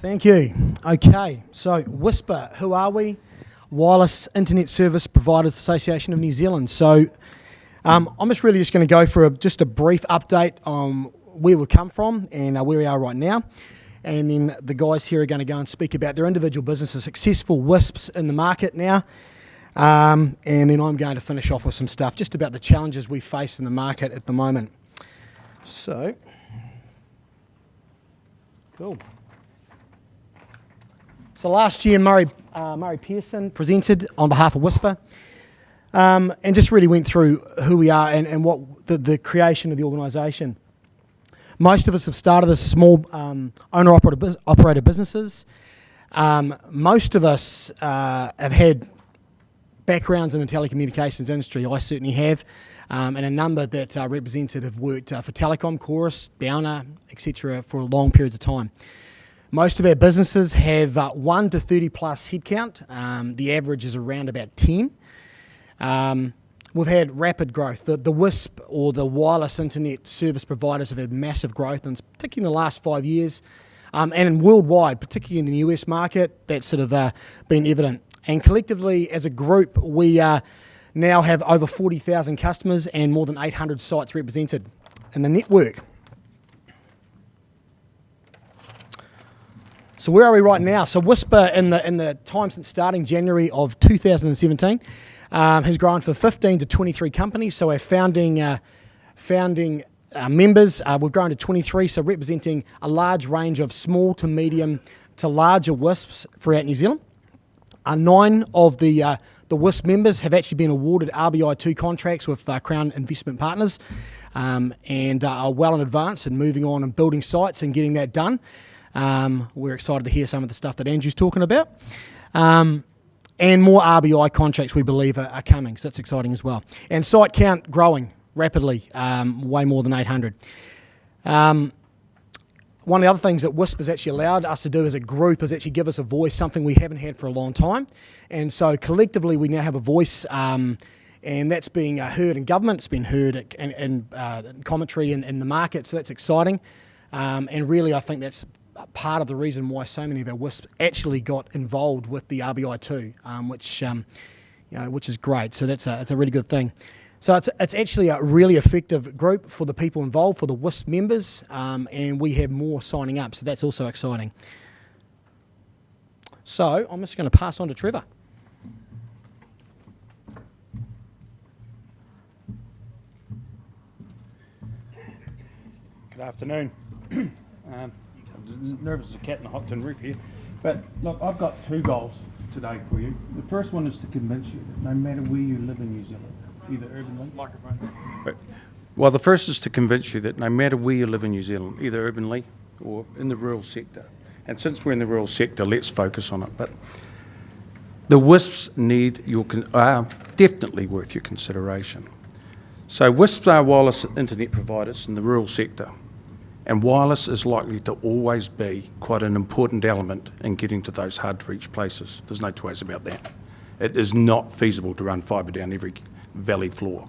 Thank you. Okay, so WISPA, who are we? Wireless Internet Service Providers Association of New Zealand. So I'm just going to go for just a brief update on where we've come from and where we are right now. And then the guys here are going to go and speak about their individual businesses, successful WISPs in the market now. And then I'm going to finish off with some stuff just about the challenges we face in the market at the moment. So, cool. So last year, Murray Pearson presented on behalf of WISPA and just really went through who we are and what the creation of the organisation. Most of us have started as small owner-operator businesses. Most of us have had backgrounds in the telecommunications industry. I certainly have, and a number that are represented have worked for Telecom, Chorus, Downer, etc. for long periods of time. Most of our businesses have 1 to 30 plus headcount. The average is around about 10. We've had rapid growth. The WISP, or the wireless internet service providers, have had massive growth, and particularly in the last 5 years, and worldwide, particularly in the US market, that's sort of been evident. And collectively, as a group, we now have over 40,000 customers and more than 800 sites represented in the network. So where are we right now? So WISPA, in the time since starting January of 2017, has grown from 15 to 23 companies. So our founding members, we've grown to 23, so representing a large range of small to medium to larger WISPs throughout New Zealand. 9 of the WISP members have actually been awarded RBI2 contracts with Crown Investment Partners and are well in advance and moving on and building sites and getting that done. We're excited to hear some of the stuff that Andrew's talking about. And more RBI contracts, we believe, are coming, so that's exciting as well. And site count growing rapidly, way more than 800. One of the other things that WISP has actually allowed us to do as a group is actually give us a voice, something we haven't had for a long time. And so collectively we now have a voice, and that's being heard in government, it's been heard in commentary in the market, so that's exciting. And really I think that's part of the reason why so many of our WISPs actually got involved with the RBI2, which is great. So it's a really good thing. So it's actually a really effective group for the people involved, for the WISP members, and we have more signing up, so that's also exciting. So I'm just going to pass on to Trevor. Good afternoon. I'm nervous as a cat in a hot tin roof here, but look, I've got 2 goals today for you. The first one is to convince you that no matter where you live in New Zealand, either urbanly... Microphone. Well, the first is to convince you that no matter where you live in New Zealand, either urbanly or in the rural sector, and since we're in the rural sector, let's focus on it, but the WISPs are definitely worth your consideration. So WISPs are wireless internet providers in the rural sector, and wireless is likely to always be quite an important element in getting to those hard-to-reach places. There's no two ways about that. It is not feasible to run fibre down every valley floor.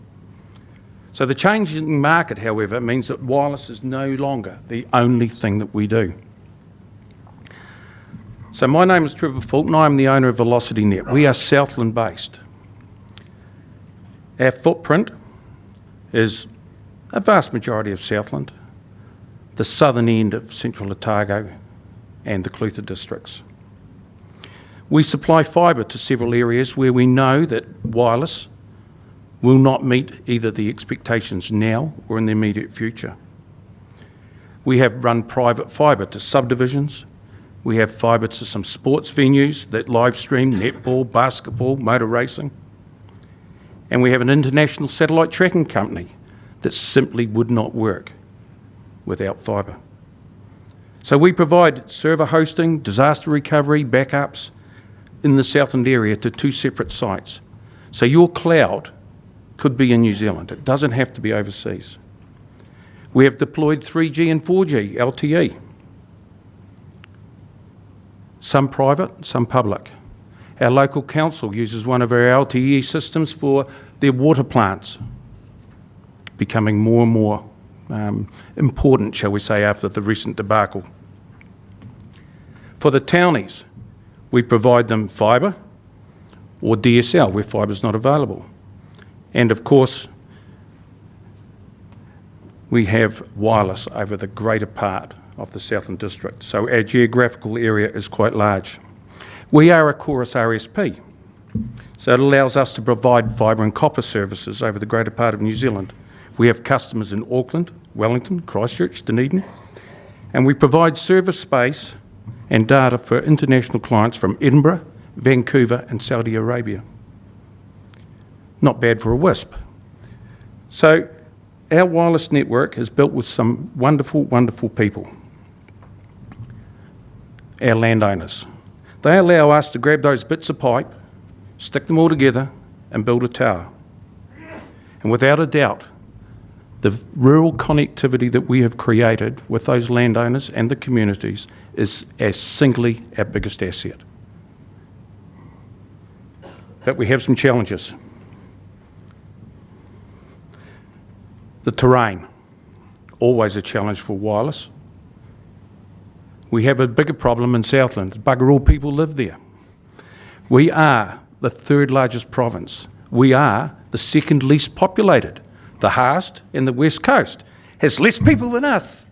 So the changing market, however, means that wireless is no longer the only thing that we do. So my name is Trevor Fulton. I am the owner of VelocityNet. We are Southland-based. Our footprint is a vast majority of Southland, the southern end of central Otago and the Clutha districts. We supply fibre to several areas where we know that wireless will not meet either the expectations now or in the immediate future. We have run private fibre to subdivisions. We have fibre to some sports venues that live stream netball, basketball, motor racing. And we have an international satellite tracking company that simply would not work without fibre. So we provide server hosting, disaster recovery, backups in the Southland area to 2 separate sites. So your cloud could be in New Zealand. It doesn't have to be overseas. We have deployed 3G and 4G LTE. Some private, some public. Our local council uses one of our LTE systems for their water plants, becoming more and more important, shall we say, after the recent debacle. For the townies, we provide them fibre or DSL where fibre is not available. And of course, we have wireless over the greater part of the Southland District, so our geographical area is quite large. We are a chorus RSP, so it allows us to provide fibre and copper services over the greater part of New Zealand. We have customers in Auckland, Wellington, Christchurch, Dunedin, and we provide service space and data for international clients from Edinburgh, Vancouver and Saudi Arabia. Not bad for a WISP. So our wireless network is built with some wonderful, wonderful people. Our landowners. They allow us to grab those bits of pipe, stick them all together and build a tower. And without a doubt, the rural connectivity that we have created with those landowners and the communities is singly our biggest asset. But we have some challenges. The terrain, always a challenge for wireless. We have a bigger problem in Southland. Bugger all people live there. We are the third largest province. We are the second least populated. The Haast in the West Coast has less people than us.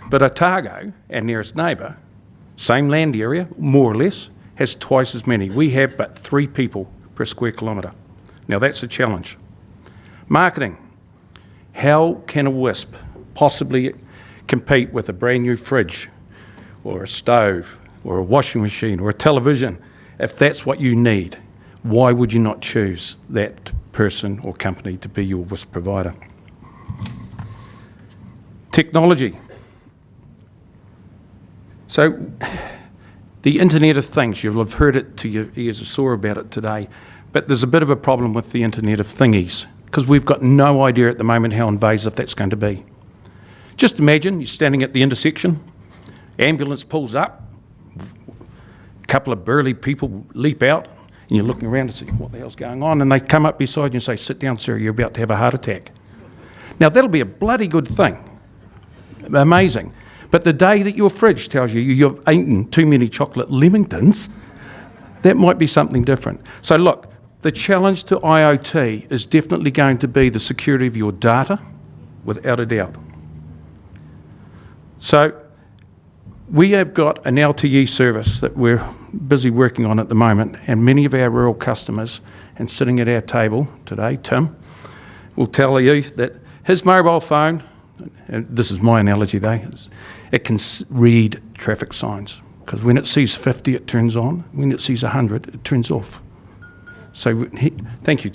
But Otago, our nearest neighbour, same land area, more or less, has twice as many. We have but 3 people per square kilometre. Now that's a challenge. Marketing. How can a WISP possibly compete with a brand new fridge or a stove or a washing machine or a television? If that's what you need, why would you not choose that person or company to be your WISP provider? Technology. So the Internet of Things, you'll have heard it to your ears, I saw about it today, but there's a bit of a problem with the Internet of Thingies because we've got no idea at the moment how invasive that's going to be. Just imagine you're standing at the intersection, ambulance pulls up, a couple of burly people leap out, and you're looking around to see what the hell's going on, and they come up beside you and say, "Sit down, sir, you're about to have a heart attack." Now, that'll be a bloody good thing. Amazing. But the day that your fridge tells you you've eaten too many chocolate Lemingtons, that might be something different. So look, the challenge to IoT is definitely going to be the security of your data, without a doubt. So we have got an LTE service that we're busy working on at the moment, and many of our rural customers, and sitting at our table today, Tim, will tell you that his mobile phone, and this is my analogy though, it can read traffic signs, because when it sees 50 it turns on, when it sees 100 it turns off. So thank you.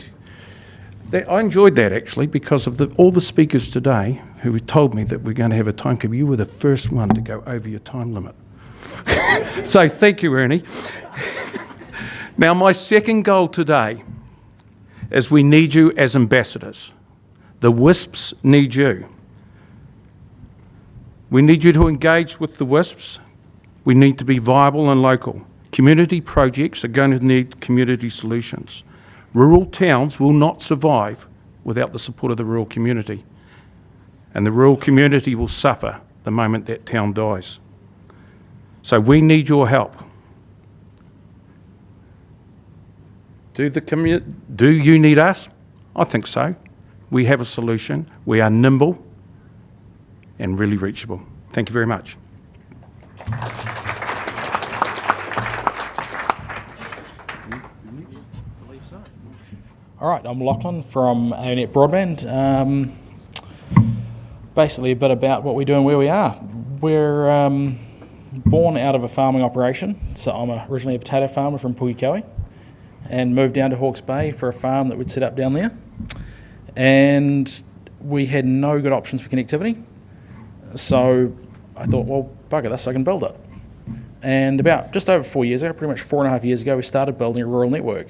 I enjoyed that actually because of all the speakers today who told me that we're going to have a timekeeper. You were the first one to go over your time limit. So thank you, Ernie. Now my second goal today is we need you as ambassadors. The WISPs need you. We need you to engage with the WISPs. We need to be viable and local. Community projects are going to need community solutions. Rural towns will not survive without the support of the rural community. And the rural community will suffer the moment that town dies. So we need your help. Do you need us? I think so. We have a solution. We are nimble and really reachable. Thank you very much. All right, I'm Lachlan from AONet Broadband. Basically a bit about what we do and where we are. We're born out of a farming operation, so I'm originally a potato farmer from Pukekohe and moved down to Hawke's Bay for a farm that we'd set up down there. And we had no good options for connectivity, so I thought, well, bugger this, I can build it. And about just over 4 years ago, pretty much 4.5 years ago, we started building a rural network.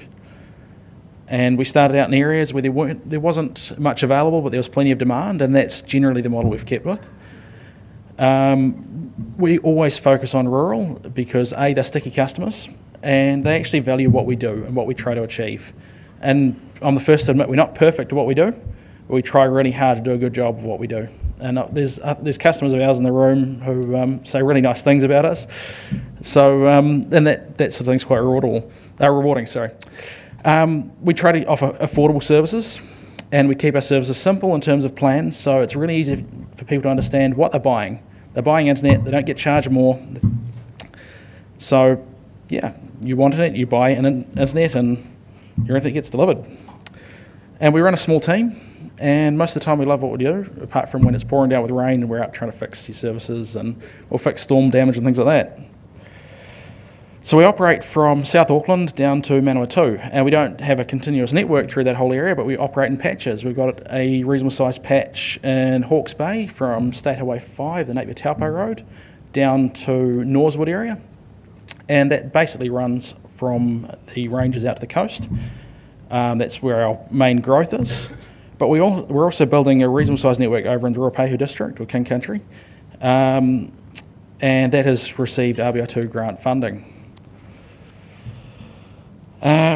And we started out in areas where there wasn't much available, but there was plenty of demand, and that's generally the model we've kept with. We always focus on rural because A, they're sticky customers, and they actually value what we do and what we try to achieve. And I'm the first to admit we're not perfect at what we do, but we try really hard to do a good job of what we do. And there's customers of ours in the room who say really nice things about us. So, and that sort of thing's quite rewarding. Sorry. We try to offer affordable services, and we keep our services simple in terms of plans, so it's really easy for people to understand what they're buying. They're buying internet, they don't get charged more. So, yeah, you want internet, you buy an internet, and your internet gets delivered. And we run a small team, and most of the time we love what we do, apart from when it's pouring down with rain and we're out trying to fix your services or fix storm damage and things like that. So we operate from South Auckland down to Manawatu, and we don't have a continuous network through that whole area, but we operate in patches. We've got a reasonable sized patch in Hawke's Bay from State Highway 5, the Napier Taupo Road, down to Norsewood area, and that basically runs from the ranges out to the coast. That's where our main growth is. But we're also building a reasonable sized network over in the Rural district, or King Country, and that has received RBI2 grant funding.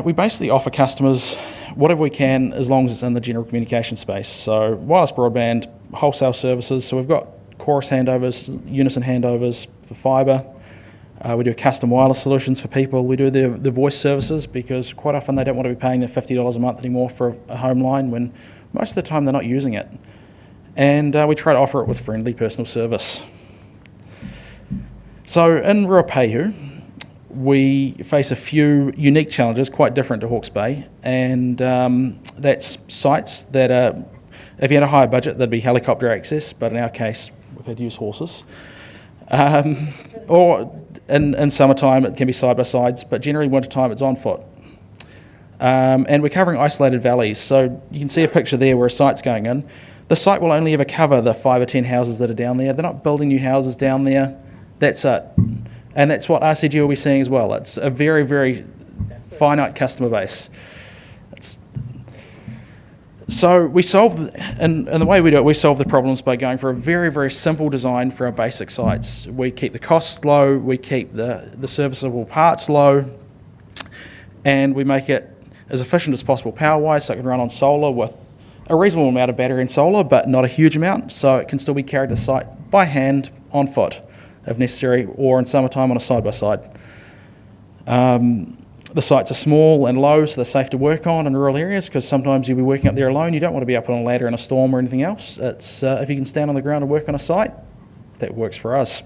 We basically offer customers whatever we can as long as it's in the general communication space. So wireless broadband, wholesale services, so we've got chorus handovers, unison handovers for fibre. We do custom wireless solutions for people. We do the voice services because quite often they don't want to be paying their $50 a month anymore for a home line when most of the time they're not using it. And we try to offer it with friendly personal service. So in Ruapehu, we face a few unique challenges, quite different to Hawke's Bay, and that's sites that are, if you had a higher budget, there'd be helicopter access, but in our case, we've had to use horses. Or in summertime, it can be side-by-sides, but generally wintertime, it's on foot. And we're covering isolated valleys, so you can see a picture there where a site's going in. The site will only ever cover the 5 or 10 houses that are down there. They're not building new houses down there. That's it. And that's what RCG will be seeing as well. It's a very, very finite customer base. So we solve, and the way we do it, we solve the problems by going for a very, very simple design for our basic sites. We keep the costs low, we keep the serviceable parts low, and we make it as efficient as possible power-wise, so it can run on solar with a reasonable amount of battery and solar, but not a huge amount, so it can still be carried to site by hand, on foot, if necessary, or in summertime on a side-by-side. The sites are small and low, so they're safe to work on in rural areas, because sometimes you'll be working up there alone. You don't want to be up on a ladder in a storm or anything else. It's if you can stand on the ground and work on a site, that works for us.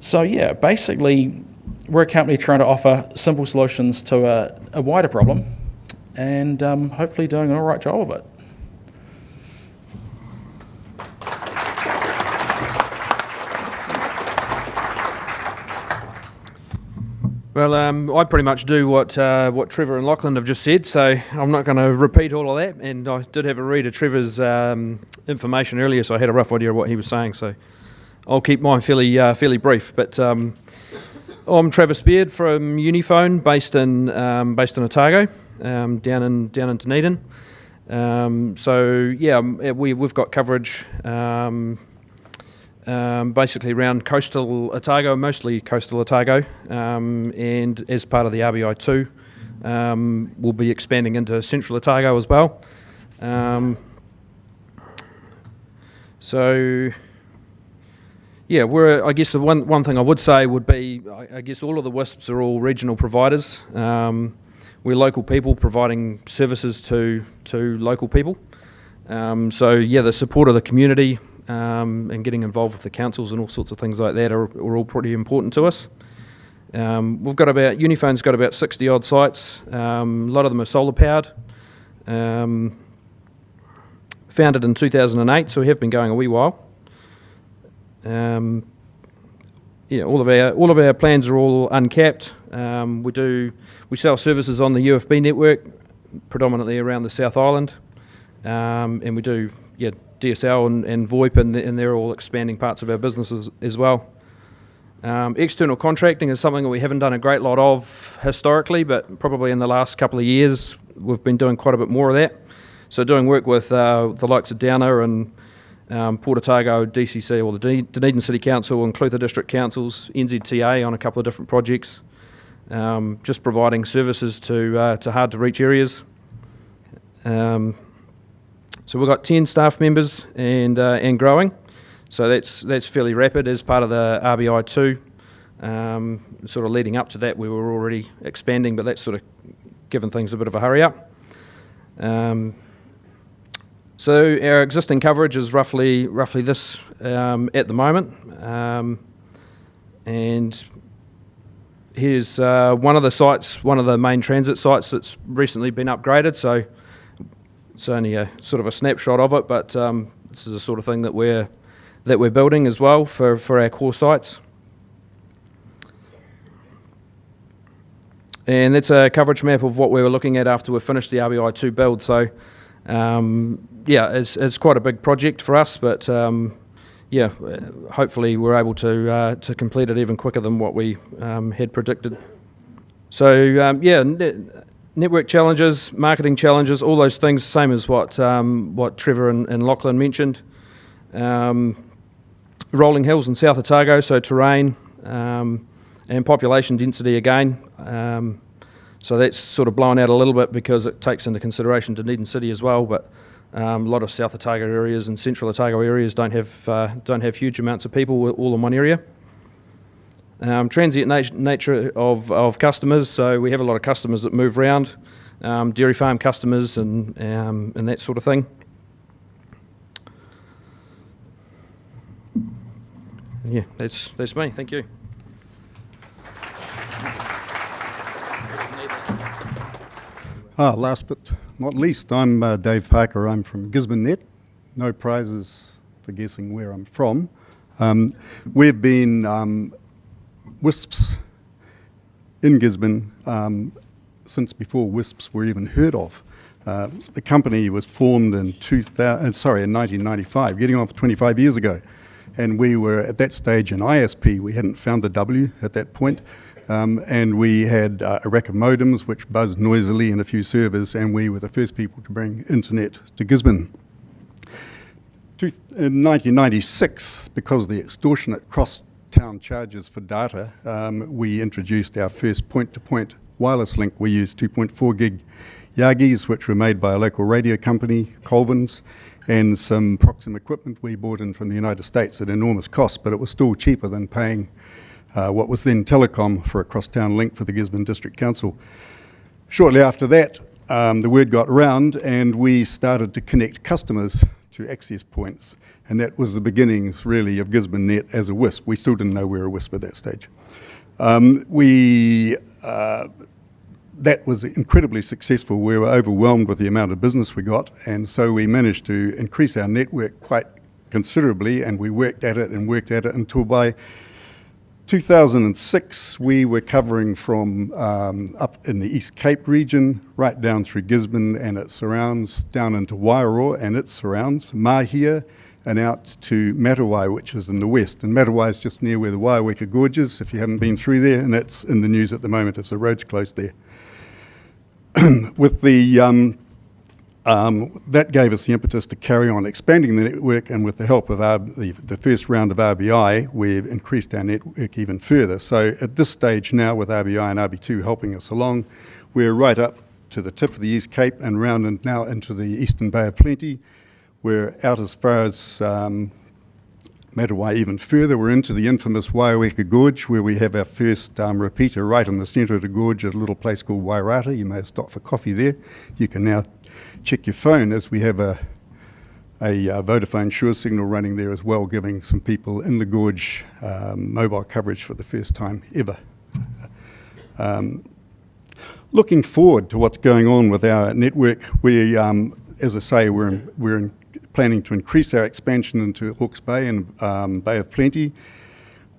So yeah, basically, we're a company trying to offer simple solutions to a wider problem, and hopefully doing an all right job of it. Well, I pretty much do what Trevor and Lachlan have just said, so I'm not going to repeat all of that. And I did have a read of Trevor's information earlier, so I had a rough idea of what he was saying. So I'll keep mine fairly brief. But I'm Trevor Baird from Unifone, based in Otago, down in Dunedin. So yeah, we've got coverage. Basically around coastal Otago, mostly coastal Otago, and as part of the RBI2, we'll be expanding into central Otago as well. So, yeah, I guess the one thing I would say would be, I guess all of the WISPs are all regional providers. We're local people providing services to local people. So yeah, the support of the community, and getting involved with the councils and all sorts of things like that are all pretty important to us. Unifone's got about 60 odd sites. A lot of them are solar powered. Founded in 2008, so we have been going a wee while. Yeah, all of our plans are all uncapped. We sell services on the UFB network, predominantly around the South Island, and we do DSL and VoIP, and they're all expanding parts of our businesses as well. External contracting is something that we haven't done a great lot of historically, but probably in the last couple of years we've been doing quite a bit more of that. So doing work with the likes of Downer and Port Otago, DCC, or the Dunedin City Council and Clutha District Councils, NZTA on a couple of different projects, just providing services to hard to reach areas. So we've got 10 staff members and growing. So that's fairly rapid as part of the RBI2. Sort of leading up to that, we were already expanding, but that's sort of given things a bit of a hurry up. So our existing coverage is roughly this at the moment. And here's one of the sites, one of the main transit sites that's recently been upgraded. So it's only a sort of a snapshot of it, but this is the sort of thing that we're building as well for our core sites. And that's a coverage map of what we were looking at after we finished the RBI2 build. So yeah, it's quite a big project for us, but yeah, hopefully we're able to complete it even quicker than what we had predicted. So yeah, network challenges, marketing challenges, all those things, same as what Trevor and Lachlan mentioned. Rolling hills in South Otago, so terrain and population density again. So that's sort of blown out a little bit because it takes into consideration Dunedin City as well, but a lot of South Otago areas and Central Otago areas don't have huge amounts of people all in one area. Transient nature of customers, so we have a lot of customers that move around, dairy farm customers and that sort of thing. Yeah, that's me. Thank you. Last but not least, I'm Dave Parker. I'm from GisbonNet. No prizes for guessing where I'm from. We've been WISPs in Gisborne since before WISPs were even heard of. The company was formed in 1995, getting on for 25 years ago. And we were at that stage an ISP. We hadn't found the W at that point. And we had a rack of modems which buzzed noisily and a few servers, and we were the first people to bring internet to Gisborne. In 1996, because of the extortionate cross-town charges for data, we introduced our first point-to-point wireless link. We used 2.4 gig Yagis, which were made by a local radio company, Colvin's, and some Proxim equipment we bought in from the United States at enormous cost, but it was still cheaper than paying what was then Telecom for a cross-town link for the Gisborne District Council. Shortly after that, the word got around and we started to connect customers to access points, and that was the beginnings really of GisbonNet as a WISP. We still didn't know we were a WISP at that stage. That was incredibly successful. We were overwhelmed with the amount of business we got, and so we managed to increase our network quite considerably, and we worked at it until by 2006 we were covering from up in the East Cape region, right down through Gisborne and its surrounds, down into Wairoa and its surrounds, Mahia, and out to Matawai, which is in the west. And Matawai is just near where the Waiaweka Gorge is, if you haven't been through there, and that's in the news at the moment as the road's closed there. With the that gave us the impetus to carry on expanding the network, and with the help of the first round of RBI, we've increased our network even further. So at this stage now, with RBI and RB2 helping us along, we're right up to the tip of the East Cape and round and now into the Eastern Bay of Plenty. We're out as far as Matawai even further. We're into the infamous Waiaweka Gorge, where we have our first repeater right in the centre of the gorge at a little place called Wairata. You may have stopped for coffee there. You can now check your phone, as we have a Vodafone Sure signal running there as well, giving some people in the gorge mobile coverage for the first time ever. Looking forward to what's going on with our network, we, as I say, we're planning to increase our expansion into Hawke's Bay and Bay of Plenty.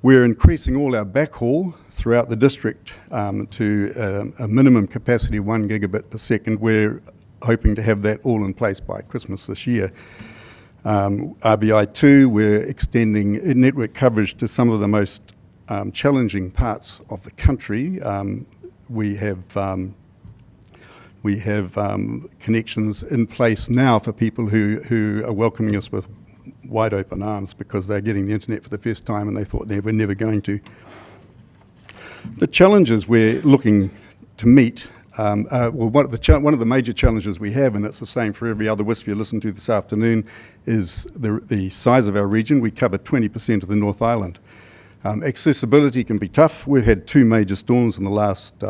We're increasing all our backhaul throughout the district to a minimum capacity of 1 gigabit per second. We're hoping to have that all in place by Christmas this year. RBI2, we're extending network coverage to some of the most challenging parts of the country. We have connections in place now for people who are welcoming us with wide open arms because they're getting the internet for the first time and they thought they were never going to. The challenges we're looking to meet one of the major challenges we have, and it's the same for every other WISP you listen to this afternoon, is the size of our region. We cover 20% of the North Island. Accessibility can be tough. We've had 2 major storms in the last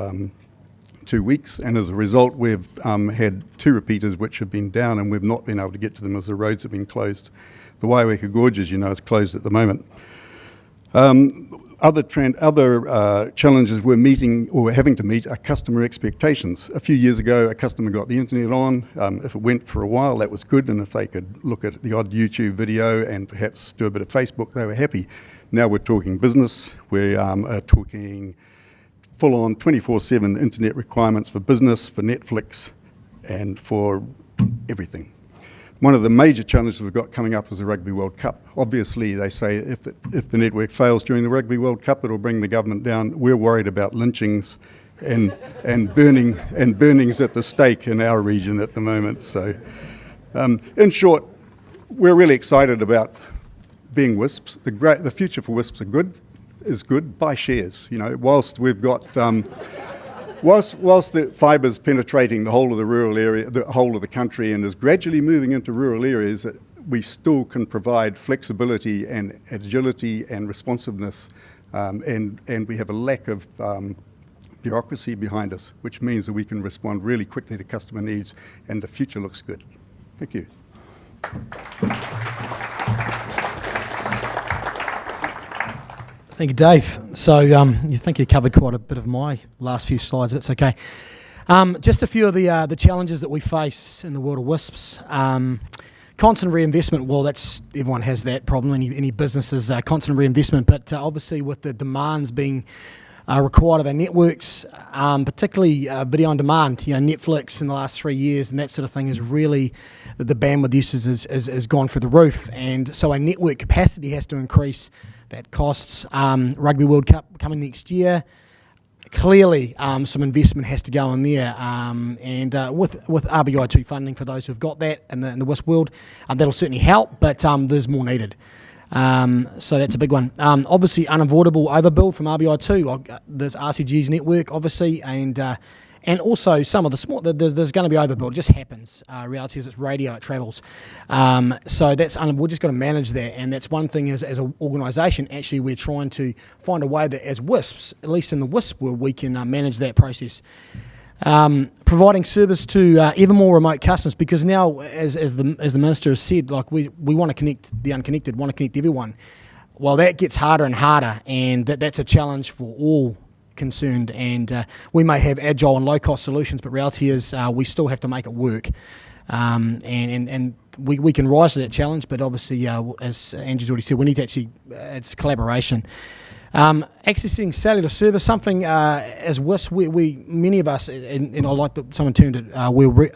2 weeks, and as a result we've had 2 repeaters which have been down, and we've not been able to get to them as the roads have been closed. The Waiwaka Gorge, as you know, is closed at the moment. Other challenges we're meeting or we're having to meet are customer expectations. A few years ago, a customer got the internet on. If it went for a while, that was good, and if they could look at the odd YouTube video and perhaps do a bit of Facebook, they were happy. Now we're talking business. We are talking full-on 24/7 internet requirements for business, for Netflix, and for everything. One of the major challenges we've got coming up is the Rugby World Cup. Obviously, they say if the network fails during the Rugby World Cup, it'll bring the government down. We're worried about lynchings and burnings at the stake in our region at the moment. So, in short, we're really excited about being WISPs. The future for WISPs is good. Buy shares. You know, whilst we've got. Whilst the fiber's penetrating the whole of the rural area, the whole of the country, and is gradually moving into rural areas, we still can provide flexibility and agility and responsiveness, and we have a lack of bureaucracy behind us, which means that we can respond really quickly to customer needs, and the future looks good. Thank you. Thank you, Dave. So you think you covered quite a bit of my last few slides, but it's okay. Just a few of the challenges that we face in the world of WISPs. Constant reinvestment, well, everyone has that problem, any businesses, constant reinvestment, but obviously with the demands being required of our networks, particularly video on demand, Netflix in the last 3 years and that sort of thing is really, the bandwidth usage has gone through the roof, and so our network capacity has to increase. That costs. Rugby World Cup coming next year. Clearly, some investment has to go in there, and with RBI2 funding for those who've got that in the WISP world, that'll certainly help, but there's more needed. So that's a big one. Obviously, unavoidable overbuild from RBI2. There's RCG's network, obviously, and also some of the small, there's going to be overbuild. It just happens. Reality is it's radio, it travels. So we've just got to manage that, and that's one thing as an organisation, actually we're trying to find a way that as WISPs, at least in the WISP world, we can manage that process. Providing service to ever more remote customers, because now, as the Minister has said, like we want to connect the unconnected, want to connect everyone. Well, that gets harder and harder, and that's a challenge for all concerned, and we may have agile and low-cost solutions, but reality is we still have to make it work, and we can rise to that challenge, but obviously, as Andrew's already said, we need to actually, it's collaboration. Accessing cellular service, something as WISP, we many of us, and I like that someone termed it, we're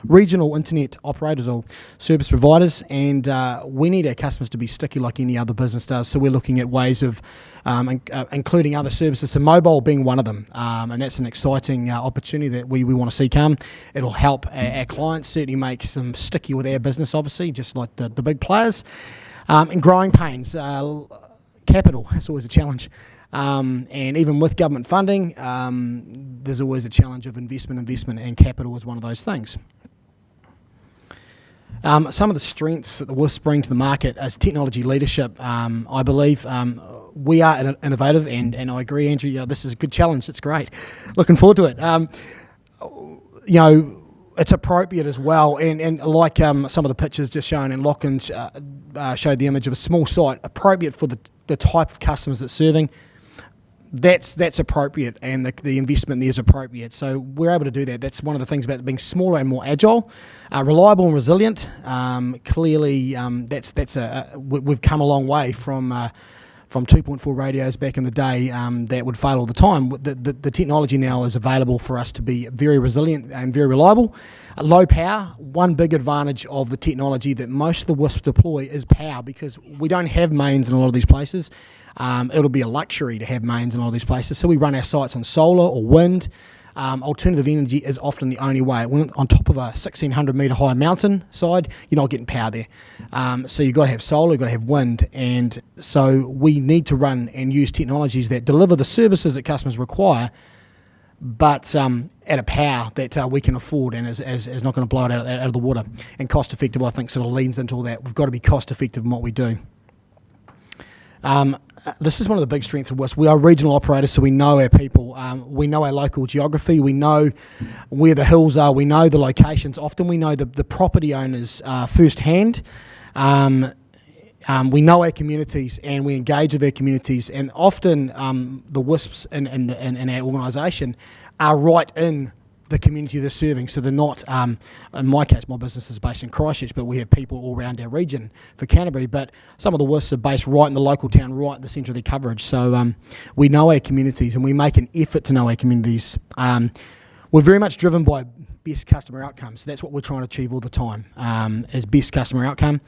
regional internet operators or service providers, and we need our customers to be sticky like any other business does. So we're looking at ways of including other services, so mobile being one of them, and that's an exciting opportunity that we want to see come. It'll help our clients, certainly makes them sticky with our business, obviously, just like the big players, and growing pains. Capital, that's always a challenge. And even with government funding, there's always a challenge of investment, and capital is one of those things. Some of the strengths that the WISP bring to the market is technology leadership. I believe we are innovative, and I agree, Andrew, this is a good challenge. It's great. Looking forward to it. It's appropriate as well, and like some of the pictures just shown, and Lachlan showed the image of a small site, appropriate for the type of customers it's serving. That's appropriate, and the investment there is appropriate. So we're able to do that. That's one of the things about being smaller and more agile, reliable and resilient. Clearly, we've come a long way from 2.4 radios back in the day that would fail all the time. The technology now is available for us to be very resilient and very reliable. Low power, one big advantage of the technology that most of the WISPs deploy is power, because we don't have mains in a lot of these places. It'll be a luxury to have mains in a lot of these places. So we run our sites on solar or wind. Alternative energy is often the only way. When on top of a 1,600 metre high mountain side, you're not getting power there. So you've got to have solar, you've got to have wind. And so we need to run and use technologies that deliver the services that customers require, but at a power that we can afford and is not going to blow it out of the water. And cost effective, I think, sort of leans into all that. We've got to be cost effective in what we do. This is one of the big strengths of WISP. We are regional operators, so we know our people. We know our local geography. We know where the hills are. We know the locations. Often we know the property owners firsthand. We know our communities and we engage with our communities. And often the WISPs in our organisation are right in the community they're serving. So they're not, in my case, my business is based in Christchurch, but we have people all around our region for Canterbury. But some of the WISPs are based right in the local town, right in the centre of their coverage. So we know our communities and we make an effort to know our communities. We're very much driven by best customer outcomes. So that's what we're trying to achieve all the time, is best customer outcome.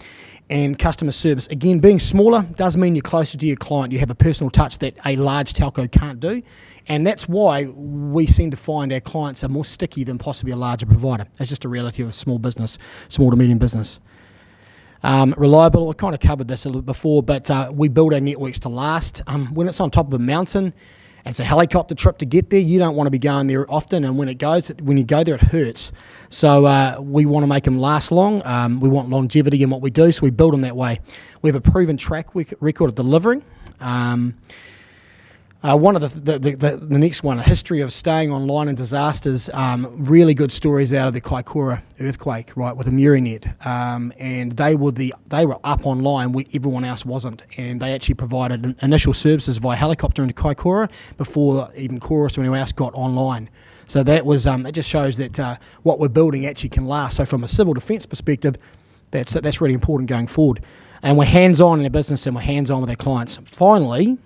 And customer service, again, being smaller does mean you're closer to your client. You have a personal touch that a large telco can't do. And that's why we seem to find our clients are more sticky than possibly a larger provider. It's just a reality of a small business, small to medium business. Reliable, we kind of covered this a little bit before, but we build our networks to last. When it's on top of a mountain, it's a helicopter trip to get there. You don't want to be going there often, and when you go there, it hurts. So we want to make them last long. We want longevity in what we do, so we build them that way. We have a proven track record of delivering. One of the next one, a history of staying online in disasters. Really good stories out of the Kaikoura earthquake, right, with the MuriNet, and they were up online where everyone else wasn't, and they actually provided initial services via helicopter into Kaikoura before even Chorus or anyone else got online. So that was it. Just shows that what we're building actually can last. So from a civil defence perspective, that's really important going forward. And we're hands-on in our business and we're hands-on with our clients. Finally.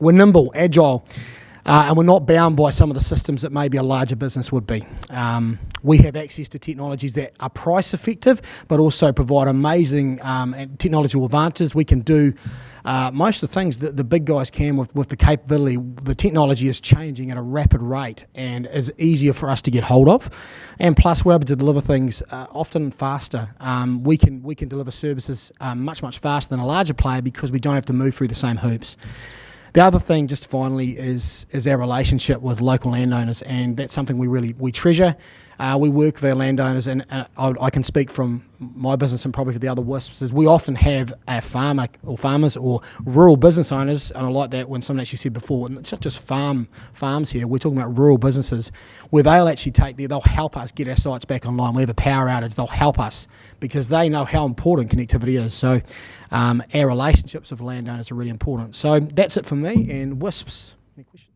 We're nimble, agile, and we're not bound by some of the systems that maybe a larger business would be. We have access to technologies that are price effective, but also provide amazing technological advantages. We can do most of the things that the big guys can with the capability. The technology is changing at a rapid rate and is easier for us to get hold of. And plus, we're able to deliver things often faster. We can deliver services much faster than a larger player because we don't have to move through the same hoops. The other thing, just finally, is our relationship with local landowners, and that's something we treasure. We work with our landowners, and I can speak from my business and probably for the other WISPs, is we often have a farmer or farmers or rural business owners, and I like that when someone actually said before, and it's not just farms here, we're talking about rural businesses, where they'll actually they'll help us get our sites back online. We have a power outage, they'll help us because they know how important connectivity is. So our relationships with landowners are really important. So that's it for me, and WISPs. Any questions?